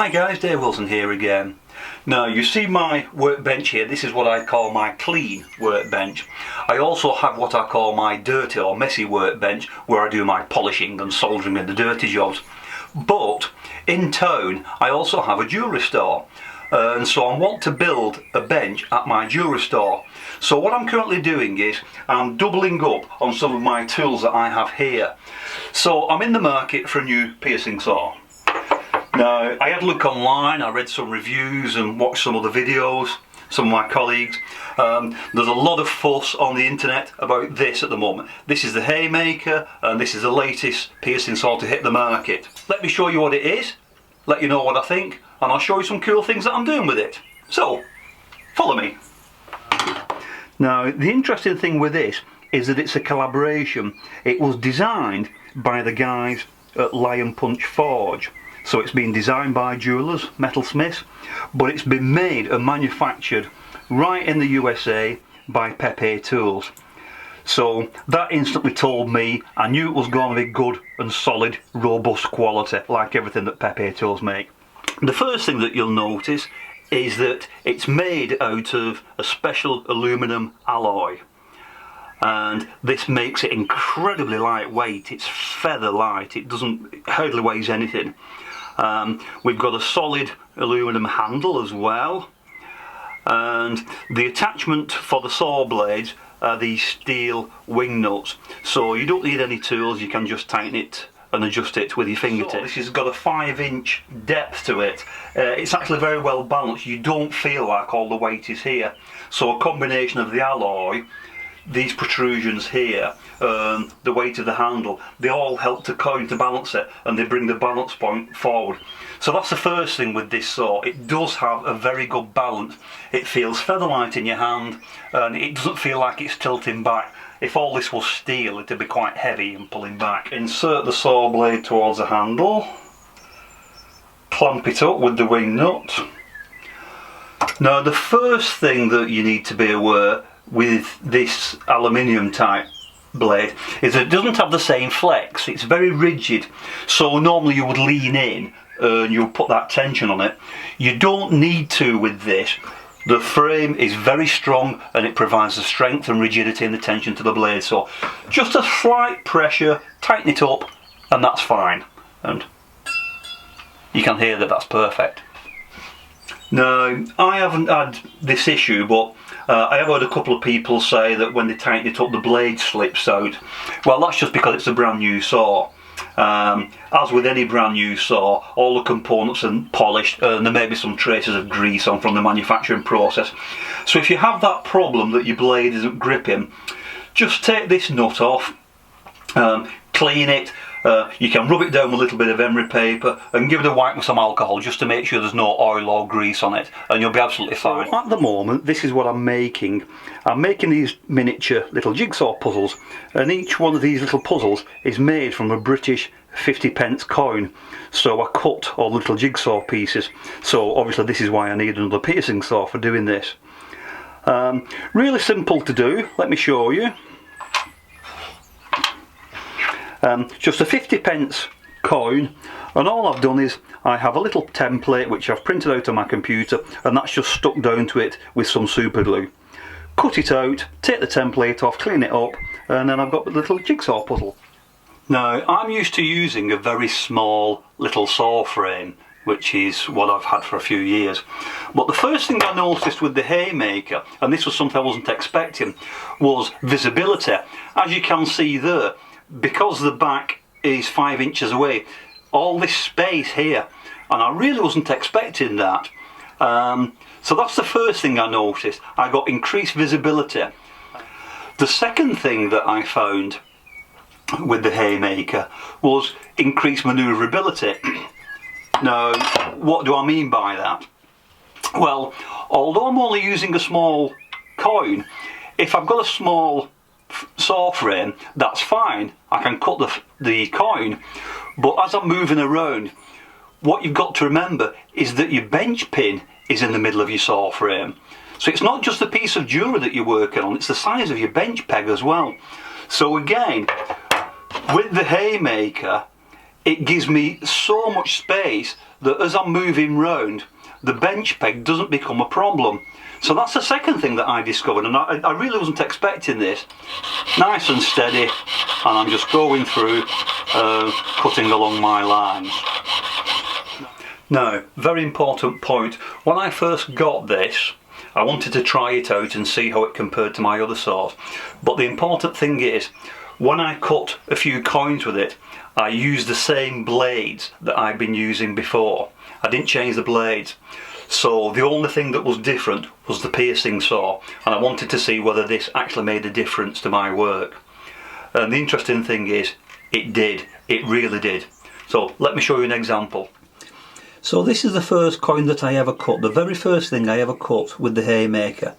Hi guys, Dave Wilson here again. Now you see my workbench here. This is what I call my clean workbench. I also have what I call my dirty or messy workbench, where I do my polishing and soldering and the dirty jobs. But in town I also have a jewellery store, and so I want to build a bench at my jewellery store. So what I'm currently doing is I'm doubling up on some of my tools that I have here. So I'm in the market for a new piercing saw. Now, I had a look online, I read some reviews and watched some other videos, some of my colleagues. There's a lot of fuss on the internet about this at the moment. This is the Haymaker, and this is the latest piercing saw to hit the market. Let me show you what it is, let you know what I think, and I'll show you some cool things that I'm doing with it. So, follow me. Now, the interesting thing with this is that it's a collaboration. It was designed by the guys at Lion Punch Forge. So it's been designed by jewellers, metalsmiths, but it's been made and manufactured right in the USA by Pepe Tools. So that instantly told me I knew it was going to be good and solid, robust quality, like everything that Pepe Tools make. The first thing that you'll notice is that it's made out of a special aluminum alloy. And this makes it incredibly lightweight. It's feather light, it hardly weighs anything. We've got a solid aluminum handle as well, and the attachment for the saw blades are these steel wing nuts, so you don't need any tools, you can just tighten it and adjust it with your fingertips. So this has got a 5-inch depth to it. It's actually very well balanced. You don't feel like all the weight is here. So a combination of the alloy, these protrusions here, the weight of the handle, they all help to counterbalance it, and they bring the balance point forward. So that's the first thing with this saw. It does have a very good balance. It feels feather light in your hand, and it doesn't feel like it's tilting back. If all this was steel, it'd be quite heavy and pulling back. Insert the saw blade towards the handle, clamp it up with the wing nut. Now the first thing that you need to be aware with this aluminium type blade is that it doesn't have the same flex. It's very rigid, so normally you would lean in and you'll put that tension on it. You don't need to with this. The frame is very strong and it provides the strength and rigidity and the tension to the blade, so just a slight pressure, tighten it up, and that's fine, and you can hear that that's perfect. Now, I haven't had this issue, but I have heard a couple of people say that when they tighten it up the blade slips out. Well, that's just because it's a brand new saw. As with any brand new saw, all the components are polished and there may be some traces of grease on from the manufacturing process. So if you have that problem that your blade isn't gripping, just take this nut off, clean it. You can rub it down with a little bit of emery paper and give it a wipe with some alcohol just to make sure there's no oil or grease on it, and you'll be absolutely fine. At the moment, this is what I'm making. I'm making these miniature little jigsaw puzzles, and each one of these little puzzles is made from a British 50p coin. So I cut all the little jigsaw pieces. So obviously this is why I need another piercing saw for doing this. Really simple to do. Let me show you. Just a 50p coin, and all I've done is I have a little template which I've printed out on my computer, and that's just stuck down to it with some super glue. Cut it out, take the template off, clean it up, and then I've got the little jigsaw puzzle. Now, I'm used to using a very small little saw frame, which is what I've had for a few years. But the first thing I noticed with the Haymaker, and this was something I wasn't expecting, was visibility. As you can see there, because the back is 5 inches away, all this space here, and I really wasn't expecting that. So that's the first thing I noticed. I got increased visibility. The second thing that I found with the Haymaker was increased manoeuvrability. Now, what do I mean by that? Well, although I'm only using a small coin, if I've got a small saw frame, that's fine. I can cut the coin, but as I'm moving around, what you've got to remember is that your bench pin is in the middle of your saw frame. So it's not just a piece of jewellery that you're working on, it's the size of your bench peg as well. So again, with the Haymaker, it gives me so much space that as I'm moving round, the bench peg doesn't become a problem. So that's the second thing that I discovered, and I really wasn't expecting this. Nice and steady, and I'm just going through, cutting along my lines. Now, very important point, when I first got this, I wanted to try it out and see how it compared to my other saws. But the important thing is, when I cut a few coins with it, I used the same blades that I've been using before. I didn't change the blades. So the only thing that was different was the piercing saw, and I wanted to see whether this actually made a difference to my work. And the interesting thing is, it did. It really did. So let me show you an example. So this is the first coin that I ever cut, the very first thing I ever cut with the Haymaker.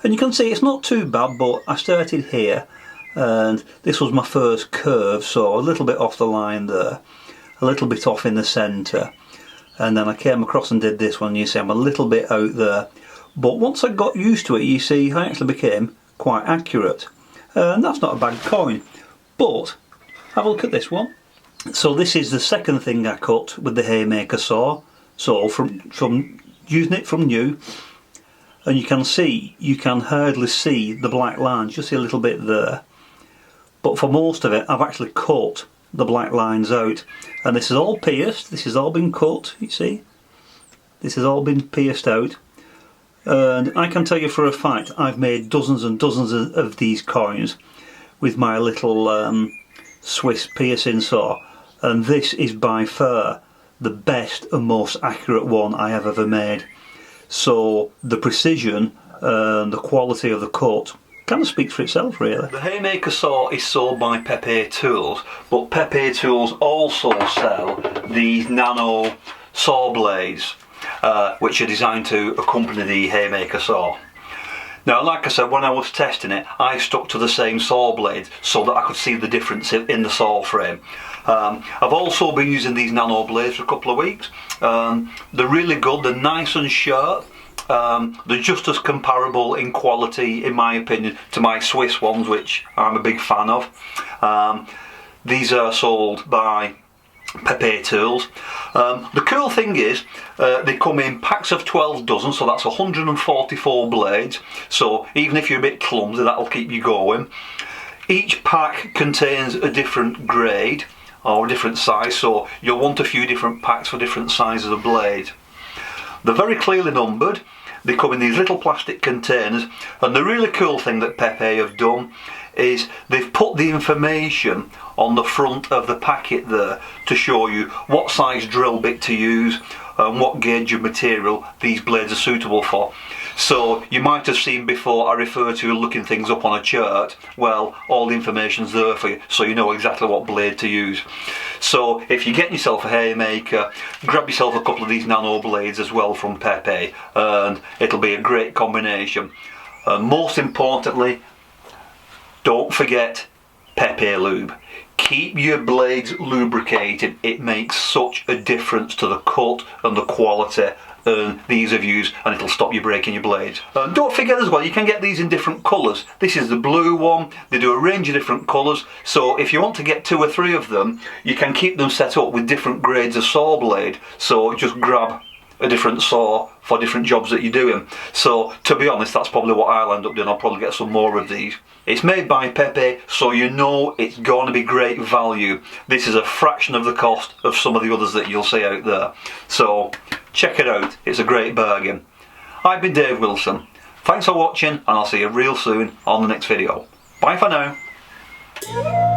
And you can see it's not too bad, but I started here, and this was my first curve, so a little bit off the line there, a little bit off in the centre. And then I came across and did this one. You see I'm a little bit out there, but once I got used to it, you see I actually became quite accurate, and that's not a bad coin. But have a look at this one. So this is the second thing I cut with the Haymaker saw. So from using it from new, and you can see, you can hardly see the black lines, just see a little bit there. But for most of it I've actually cut the black lines out, and this is all pierced, this has all been cut, you see, this has all been pierced out, and I can tell you for a fact I've made dozens and dozens of these coins with my little Swiss piercing saw, and this is by far the best and most accurate one I have ever made. So the precision and the quality of the cut kind of speaks for itself, really. The Haymaker saw is sold by Pepe Tools, but Pepe Tools also sell these Nano Saw blades, which are designed to accompany the Haymaker saw. Now, like I said, when I was testing it, I stuck to the same saw blades so that I could see the difference in the saw frame. I've also been using these Nano blades for a couple of weeks. They're really good, they're nice and sharp. They're just as comparable in quality, in my opinion, to my Swiss ones, which I'm a big fan of. These are sold by Pepe Tools. The cool thing is, they come in packs of 12 dozen, so that's 144 blades. So even if you're a bit clumsy, that'll keep you going. Each pack contains a different grade or a different size, so you'll want a few different packs for different sizes of blades. They're very clearly numbered. They come in these little plastic containers, and the really cool thing that Pepe have done is they've put the information on the front of the packet there to show you what size drill bit to use and what gauge of material these blades are suitable for. So you might have seen before I refer to looking things up on a chart. Well, all the information's there for you, so you know exactly what blade to use. So if you're getting yourself a Haymaker, grab yourself a couple of these Nano blades as well from Pepe, and it'll be a great combination. And most importantly, don't forget Pepe lube. Keep your blades lubricated. It makes such a difference to the cut and the quality and the ease of use, and it'll stop you breaking your blades. And don't forget as well, you can get these in different colours. This is the blue one. They do a range of different colours, so if you want to get 2 or 3 of them, you can keep them set up with different grades of saw blade. So just grab a different saw for different jobs that you're doing. So to be honest, that's probably what I'll end up doing. I'll probably get some more of these. It's made by Pepe, so you know it's going to be great value. This is a fraction of the cost of some of the others that you'll see out there. So check it out, it's a great bargain. I've been Dave Wilson. Thanks for watching, and I'll see you real soon on the next video. Bye for now.